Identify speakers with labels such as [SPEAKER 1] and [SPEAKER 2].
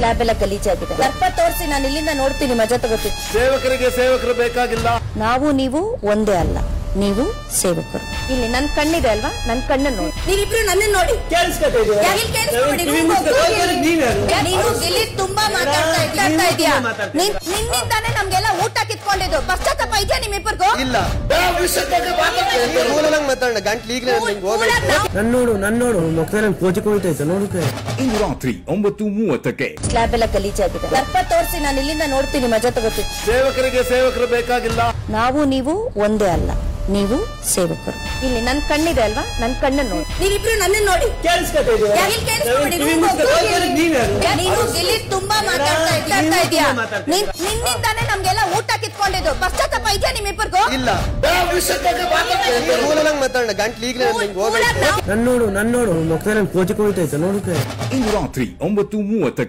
[SPEAKER 1] Slab ಎಲ್ಲ ಗಲೀಜಾಗಿದೆ. ದರ್ಪ ತೋರಿಸಿ ನಾನು ಇಲ್ಲಿಂದ ನೋಡ್ತೀನಿ, ಮಜಾ ತಗೋತೀನಿ.
[SPEAKER 2] ಸೇವಕರಿಗೆ ಸೇವಕರು ಬೇಕಾಗಿಲ್ಲ.
[SPEAKER 1] ನಾವು ನೀವು ಒಂದೇ ಅಲ್ಲ, ನೀವು ಸೇವಕರು. ಇಲ್ಲಿ ನನ್ ಕಣ್ಣಿದೆ ಅಲ್ವಾ, ನನ್ ಕಣ್ಣನ್ನು ನೋಡಿ. ನೀವಿಬ್ರು ನನ್ನ ನೋಡಿ ನೀನು ಗಿಲ್ಲಿ ತುಂಬಾ ಮಾತಾಡ್ತಾ ಇದೀಯಾ. ನಿನ್ನಿಂದಾನೆ ನಮ್ಗೆಲ್ಲ ಊಟ ಕಿತ್ಕೊಂಡಿದ್ದು. ಪಶ್ಚಾತ್ತಾಪ ಇದೆಯಾ ನಿಮ್ಮಿಬ್ಬರಿಗೂ? ಇಲ್ಲ.
[SPEAKER 3] ನನ್ನೋಡು ಮಕ್ಕಳ ಕೋಚಿ ಕುಳಿತೈತೆ ನೋಡಕ್ಕೆ.
[SPEAKER 2] ಇಂದು ರಾತ್ರಿ 9:30ಕ್ಕೆ
[SPEAKER 1] ಸ್ಲಾಬ್ ಎಲ್ಲ ಗಲೀಜಾಗಿದೆ. ದರ್ಪ ತೋರಿಸಿ ನಾನು ಇಲ್ಲಿಂದ ನೋಡ್ತೀನಿ, ಮಜಾ ತಗೋತೀನಿ.
[SPEAKER 2] ಸೇವಕರಿಗೆ ಸೇವಕರು ಬೇಕಾಗಿಲ್ಲ.
[SPEAKER 1] ನಾವು ನೀವು ಒಂದೇ ಅಲ್ಲ, ನೀವು ಸೇವಕರು. ಇಲ್ಲಿ ನನ್ ಕಣ್ಣಿದೆ ಅಲ್ವಾ, ನನ್ ಕಣ್ಣನ್ನು ನೋಡಿ. ನೀವಿಬ್ರು ನನ್ನ ನೋಡಿ ನೀನು ಗಿಲ್ಲಿ ತುಂಬಾ ಮಾತಾಡ್ತಾ ಇದೀಯಾ. ನಿನ್ನಿಂದಾನೆ ನಮ್ಗೆಲ್ಲ ಊಟ ಕಿತ್ಕೊಂಡಿದ್ದು. ಪಶ್ಚಾತ್ತಾಪ ಇದೆಯಾ ನಿಮ್ಮಿಬ್ಬರಿಗೂ? ಇಲ್ಲ.
[SPEAKER 3] ನನ್ನೋಡು ಮಕ್ಕಳ ಕೋಚಿ ಕುಳಿತೈತೆ ನೋಡಕ್ಕೆ.
[SPEAKER 2] ಇಂದು ರಾತ್ರಿ 9:30ಕ್ಕೆ